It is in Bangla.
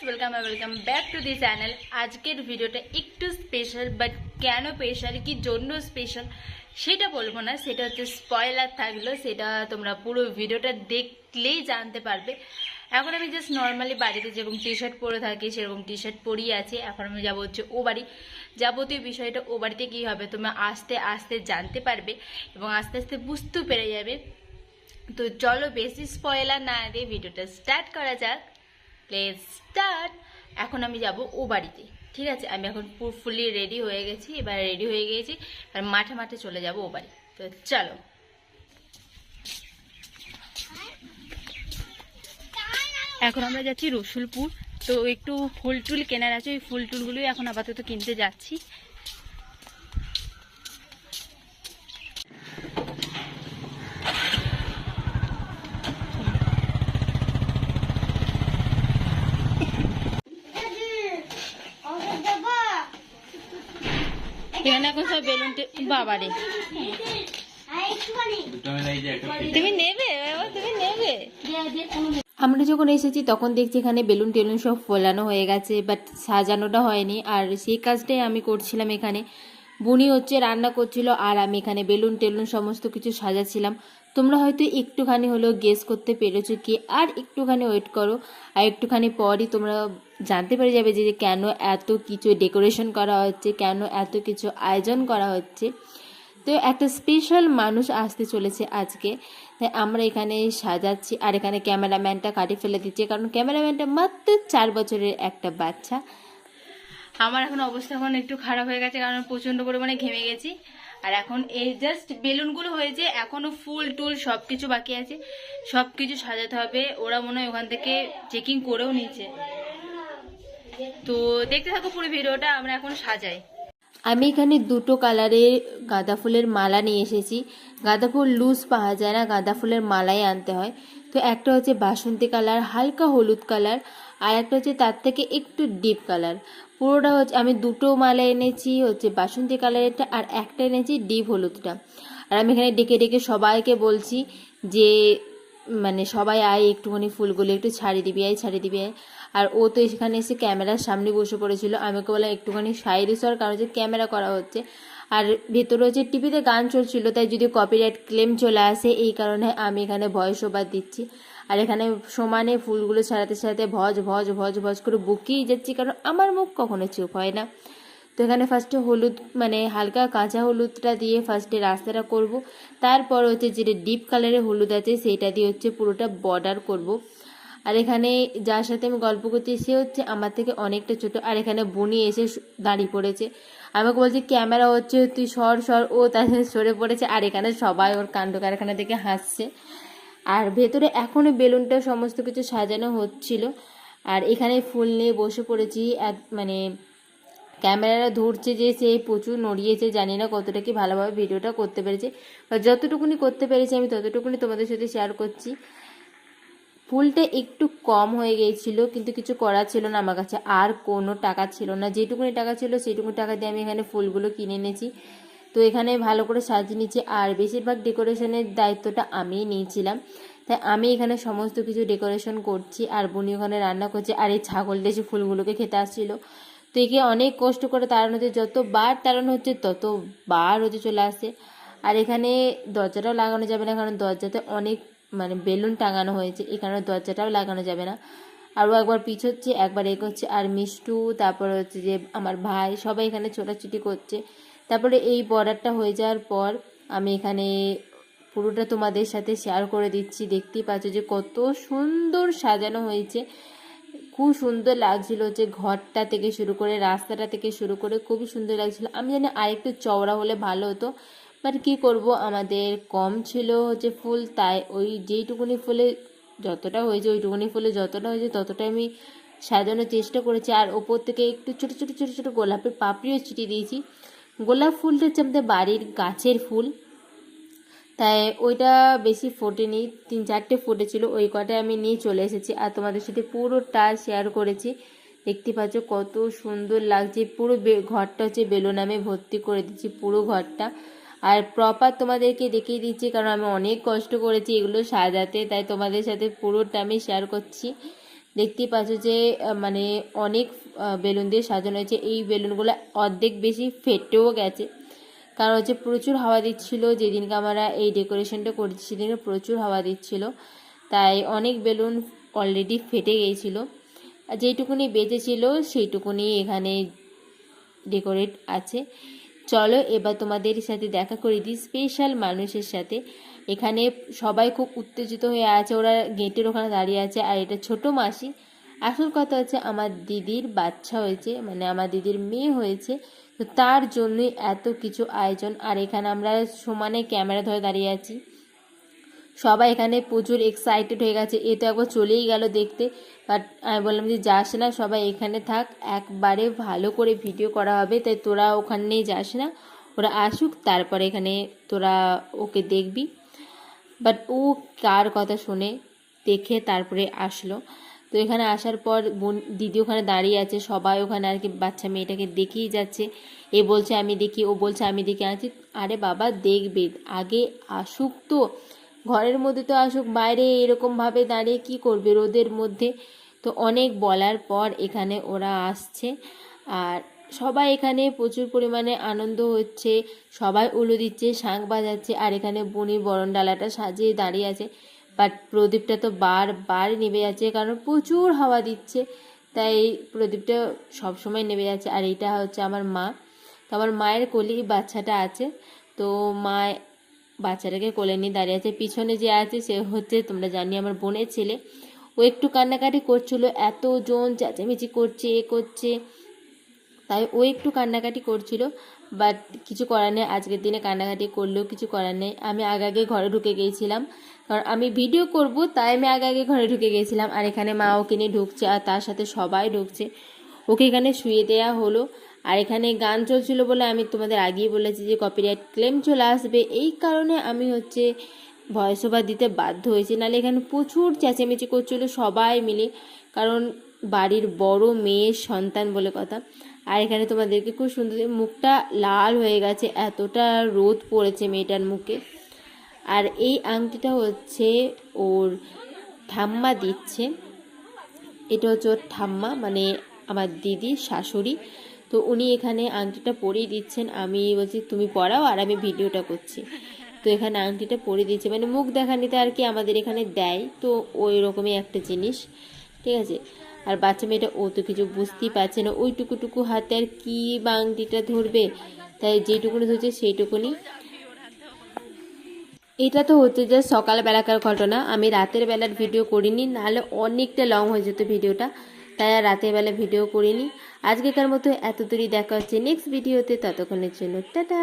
Welcome back to the channel. আজকের ভিডিওটা একটু স্পেশাল, বাট কেন স্পেশাল, কি জন্য স্পেশাল সেটা বলবো না, সেটা হচ্ছে স্পয়লার থাকলো, সেটা তোমরা পুরো ভিডিওটা দেখলেই জানতে পারবে। এখন আমি জাস্ট নর্মালি বাড়িতে যেরকম টি শার্ট পরে থাকি সেরকম টি শার্ট পরেই আছে। এখন আমি যাবো হচ্ছে ও বাড়ি। যাবতীয় বিষয়টা ও বাড়িতে কী হবে তোমরা আস্তে আস্তে জানতে পারবে এবং আস্তে আস্তে বুঝতে পেরে যাবে। তো চলো বেশি স্পয়লার না দিয়ে ভিডিওটা স্টার্ট করা যাক। Place start. এখন আমি যাব ও বাড়িতে, ঠিক আছে? আমি এখন ফুললি রেডি হয়ে গেছি, এবার রেডি হয়ে গিয়েছি, আর মাঠে মাঠে চলে যাব ও বাড়ি। তো চলো। এখন আমরা যাচ্ছি রসুলপুর, তো একটু ফুল টুল কেনার আছে, ওই ফুল টুলগুলোই এখন আপাতত কিনতে যাচ্ছি। এখানে এখন সব বেলুন বাবারে তুমি নেবে, তুমি নেবে। আমরা যখন এসেছি তখন দেখছি এখানে বেলুন টেলুন সব ফোলানো হয়ে গেছে, বাট সাজানোটা হয়নি। আর সেই কাজটাই আমি করছিলাম এখানে। বুনি হচ্ছে রান্না করছিল আর আমি এখানে বেলুন টেলুন সমস্ত কিছু সাজাচ্ছিলাম। তোমরা হয়তো একটুখানি হলেও গেস করতে পেরেছো কি, আর একটুখানি ওয়েট করো, আর একটুখানি পরই তোমরা জানতে পেরে যাবে যে কেন এত কিছু ডেকোরেশন করা হচ্ছে, কেন এত কিছু আয়োজন করা হচ্ছে। তো একটা স্পেশাল মানুষ আসতে চলেছে আজকে, তাই আমরা এখানে সাজাচ্ছি। আর এখানে ক্যামেরাম্যানটা কাটে ফেলে দিচ্ছে, কারণ ক্যামেরাম্যানটা মাত্র 4 বছরের একটা বাচ্চা। আমার এখন অবস্থা এখন একটু খারাপ হয়ে গেছে, কারণ প্রচণ্ড পরিমাণে ঘেমে গেছি। আর এখন এই জাস্ট বেলুনগুলো হয়েছে, এখনও ফুল টুল সব কিছু বাকি আছে, সব কিছু সাজাতে হবে। ওরা মনে হয় ওখান থেকে চেকিং করেও নিয়েছে। তো দেখতে থাকো পুরো ভিডিওটা, আমরা এখন সাজাই। আমি এখানে দুটো কালারের গাঁদা ফুলের মালা নিয়ে এসেছি। গাঁদা ফুল লুজ পাওয়া যায় না, গাঁদা ফুলের মালাই আনতে হয়। তো একটা হচ্ছে বাসন্তী কালার, হালকা হলুদ কালার, আর একটা হচ্ছে তার থেকে একটু ডিপ কালার। পুরোটা হচ্ছে আমি দুটো মালা এনেছি, হচ্ছে বাসন্তী কালারেরটা আর একটা এনেছি ডিপ হলুদটা। আর আমি এখানে ডেকে ডেকে সবাইকে বলছি যে মানে সবাই আয় একটুখানি ফুলগুলো একটু ছাড়িয়ে দিবি, আয় ছাড়িয়ে দিবি আয়। আর ও তো এখানে এসে ক্যামেরার সামনে বসে পড়েছিল। আমি ওকে বললাম একটুখানি সাইডে সর, কারণ হচ্ছে ক্যামেরা করা হচ্ছে। আর ভেতরে হচ্ছে টিভিতে গান চলছিল, তাই যদি কপিরাইট ক্লেম চলে আসে, এই কারণে আমি এখানে ভয়েস ওভার দিচ্ছি। আর এখানে সমানে ফুলগুলো ছাড়াতে ছাড়াতে ভজ ভজ ভজ ভজ করে বকেই যাচ্ছি, কারণ আমার মুখ কখনো চুপ হয় না। তো এখানে ফার্স্টে হলুদ মানে হালকা কাঁচা হলুদটা দিয়ে ফার্স্টে রাস্তাটা করব, তারপর হচ্ছে যেটা ডিপ কালারের হলুদ আছে সেইটা দিয়ে হচ্ছে পুরোটা বর্ডার করব। আর এখানে যার সাথে আমি গল্প করছি সে হচ্ছে আমার থেকে অনেকটা ছোট। আর এখানে বুনি এসে দাঁড়িয়ে পড়েছে, আমাকে বলছে ক্যামেরা হচ্ছে তুই সর সর, ও তাদের সরে পড়েছে। আর এখানে সবাই ওর কাণ্ড কারখানা থেকে হাসছে। আর ভেতরে এখনও বেলুনটা সমস্ত কিছু সাজানো হচ্ছিল। আর এখানে ফুল নিয়ে বসে পড়েছি। মানে ক্যামেরাটা ধরছে যে সে প্রচুর নড়িয়েছে, জানি না কতটা কি ভালোভাবে ভিডিওটা করতে পেরেছে, বা যতটুকুনি করতে পেরেছি আমি ততটুকুনি তোমাদের সাথে শেয়ার করছি। ফুলটা একটু কম হয়ে গিয়েছিল, কিন্তু কিছু করার ছিল না, আমার কাছে আর কোনো টাকা ছিল না। যেটুকুনি টাকা ছিল সেইটুকুনি টাকা দিয়ে আমি এখানে ফুলগুলো কিনে এনেছি। তো এখানে ভালো করে সাজিয়ে নিচ্ছি, আর বেশিরভাগ ডেকোরেশনের দায়িত্বটা আমিই নিয়েছিলাম, তাই আমি এখানে সমস্ত কিছু ডেকোরেশন করছি। আর বুনি ওখানে রান্না করছে, আর এই ছাগলটা এসে ফুলগুলোকে খেতে আসছিলো। তো একে অনেক কষ্ট করে তাড়ানো হচ্ছে, যতবার তাড়ানো হচ্ছে ততবার হচ্ছে চলে আসছে। আর এখানে দরজাটাও লাগানো যাবে না, কারণ দরজাতে অনেক মানে বেলুন টাঙানো হয়েছে, এখানে দরজাটাও লাগানো যাবে না। আরও একবার পিছোচ্ছে, একবার এগোচ্ছে। আর মিষ্টু, তারপর হচ্ছে যে আমার ভাই, সবাই এখানে ছোটাছুটি করছে। তারপরে এই বর্ডারটা হয়ে যাওয়ার পর আমি এখানে পুরোটা তোমাদের সাথে শেয়ার করে দিচ্ছি। দেখতেই পাচ্ছ যে কত সুন্দর সাজানো হয়েছে, খুব সুন্দর লাগছিল। যে ঘরটা থেকে শুরু করে রাস্তাটা থেকে শুরু করে খুবই সুন্দর লাগছিল। আমি জানি আরেকটু চওড়া হলে ভালো হতো, বাট কী করব, আমাদের কম ছিল হচ্ছে ফুল, তাই ওই যেইটুকুনি ফুলে যতটা হয়েছে, ওইটুকুনি ফুলে যতটা হয়েছে ততটা আমি সাজানোর চেষ্টা করেছি। আর ওপর থেকে একটু ছোটো ছোটো ছোটো ছোটো গোলাপের পাপড়িও ছিটিয়ে দিয়েছি। গোলাপ ফুলটা হচ্ছে আমাদের বাড়ির গাছের ফুল, তাই ওইটা বেশি ফোটেনি, 3-4টে ফুটেছিল, ওই কটায় আমি নিয়ে চলে এসেছি। আর তোমাদের সাথে পুরোটা শেয়ার করেছি। দেখতে পাচ্ছ কত সুন্দর লাগছে। পুরো ঘরটা হচ্ছে বেলুনামে ভর্তি করে দিচ্ছি, পুরো ঘরটা। আর প্রপার তোমাদেরকে দেখিয়ে দিচ্ছি, কারণ আমি অনেক কষ্ট করেছি এগুলো সাজাতে, তাই তোমাদের সাথে পুরোটা আমি শেয়ার করছি। দেখতেই পাচ্ছ যে মানে অনেক বেলুন দিয়ে সাজানো হয়েছে। এই বেলুনগুলো অর্ধেক বেশি ফেটেও গেছে, কারণ হচ্ছে প্রচুর হাওয়া দিচ্ছিলো। যেদিনকে আমরা এই ডেকোরেশনটা করেছি সেদিনকে প্রচুর হাওয়া দিচ্ছিলো, তাই অনেক বেলুন অলরেডি ফেটে গিয়েছিলো। যেইটুকুনি বেঁচেছিল সেইটুকুনি এখানে ডেকোরেট আছে। চলো এবার তোমাদের সাথে দেখা করে দিই স্পেশাল মানুষের সাথে। এখানে সবাই খুব উত্তেজিত হয়ে আছে, ওরা গেটের ওখানে দাঁড়িয়ে আছে। আর এটা ছোট মাসি। আসল কথা হচ্ছে আমার দিদির বাচ্চা হয়েছে, মানে আমার দিদির মেয়ে হয়েছে, তো তার জন্যই এত কিছু আয়োজন। আর এখানে আমরা সমানে ক্যামেরা ধরে দাঁড়িয়ে আছি। সবাই এখানে প্রচুর এক্সাইটেড হয়ে গেছে। এ তো একবার চলেই গেল দেখতে, বাট আমি বললাম যে যাস না, সবাই এখানে থাক, একবারে ভালো করে ভিডিও করা হবে, তাই তোরা ওখানে যাস না, ওরা আসুক তারপরে এখানে তোরা ওকে দেখবি। বাট ও কার কথা শুনে দেখে তারপরে আসলো। তো এখানে আসার পর দিদি ওখানে দাঁড়িয়ে আছে, সবাই ওখানে আর কি বাচ্চা মেয়েটাকে দেখেই যাচ্ছে। এ বলছে আমি দেখি, ও বলছে আমি দেখি। আছি আরে বাবা দেখবে, আগে আসুক তো, ঘরের মধ্যে তো আসুক, বাইরে এরকমভাবে দাঁড়িয়ে কি করবে রোদের মধ্যে। তো অনেক বলার পর এখানে ওরা আসছে। আর সবাই এখানে প্রচুর পরিমাণে আনন্দ হচ্ছে, সবাই উলু দিচ্ছে, শাঁখ বাজাচ্ছে। আর এখানে বুনি বরণডালাটা সাজিয়ে দাঁড়িয়ে আছে, বাট প্রদীপটা তো বারবার নেবে যাচ্ছে, কারণ প্রচুর হাওয়া দিচ্ছে, তাই প্রদীপটা সবসময় নেবে যাচ্ছে। আর এইটা হচ্ছে আমার মা, তো আমার মায়ের কোলেই বাচ্চাটা আছে। তো মা বাচ্চাটাকে কোলে নিয়ে দাঁড়িয়ে আছে। পিছনে যে আছে সে হচ্ছে তোমরা জানি আমার বোনের ছেলে। ও একটু কান্নাকাটি করছিল, এতজন চেঁচামেচি করছে এ করছে, তাই ও একটু কান্নাকাটি করছিল। বাট কিছু করার নেই, আজকের দিনে কান্নাকাটি করলেও কিছু করার নেই। আমি আগে ঘরে ঢুকে গিয়েছিলাম, কারণ আমি ভিডিও করব, তাই আমি আগে ঘরে ঢুকে গিয়েছিলাম। আর এখানে মা ওকে নিয়ে ঢুকছে, আর তার সাথে সবাই ঢুকছে। ওকে এখানে শুয়ে দেওয়া হলো। আর এখানে গান চলছিল বলে আমি তোমাদের আগেই বলেছি যে কপিরাইট ক্লেম চলে আসবে, এই কারণে আমি হচ্ছে ভয়েস ওভার দিতে বাধ্য হয়েছি। নাহলে এখানে প্রচুর চেঁচামেচি করছিল সবাই মিলে, কারণ বাড়ির বড় মেয়ের সন্তান বলে কথা। আর এখানে তোমাদেরকে খুব সুন্দর, মুখটা লাল হয়ে গেছে, এতটা রোদ পড়েছে মেয়েটার মুখে। আর এই আংটিটা হচ্ছে ওর ঠাম্মা দিচ্ছে, এটা হচ্ছে ওর ঠাম্মা, মানে আমার দিদির শাশুড়ি। তো উনি এখানে আংটিটা পরিয়ে দিচ্ছেন। আমি বলছি তুমি পরাও, আর আমি ভিডিওটা করছি। তো এখানে আংটিটা পরিয়ে দিচ্ছে, মানে মুখ দেখানিতে আর কি আমাদের এখানে দেয়, তো ওই রকমই একটা জিনিস, ঠিক আছে। আর বাচ্চা মেয়েটা ও তো কিছু বুঝতেই পারছে না, ওই টুকু হাতে আর কি বা আংটিটা ধরবে, তাই যেটুকুনি ধরছে সেইটুকুনি। এটা তো হচ্ছে যে সকালবেলাকার ঘটনা, আমি রাতের বেলার ভিডিও করিনি, নাহলে অনেকটা লং হয়ে যেত ভিডিওটা, তাই আর রাতের বেলা ভিডিও করিনি। আজকেকার মতো এত দূরই, দেখা হচ্ছে নেক্সট ভিডিওতে, ততক্ষণের জন্য টাটা।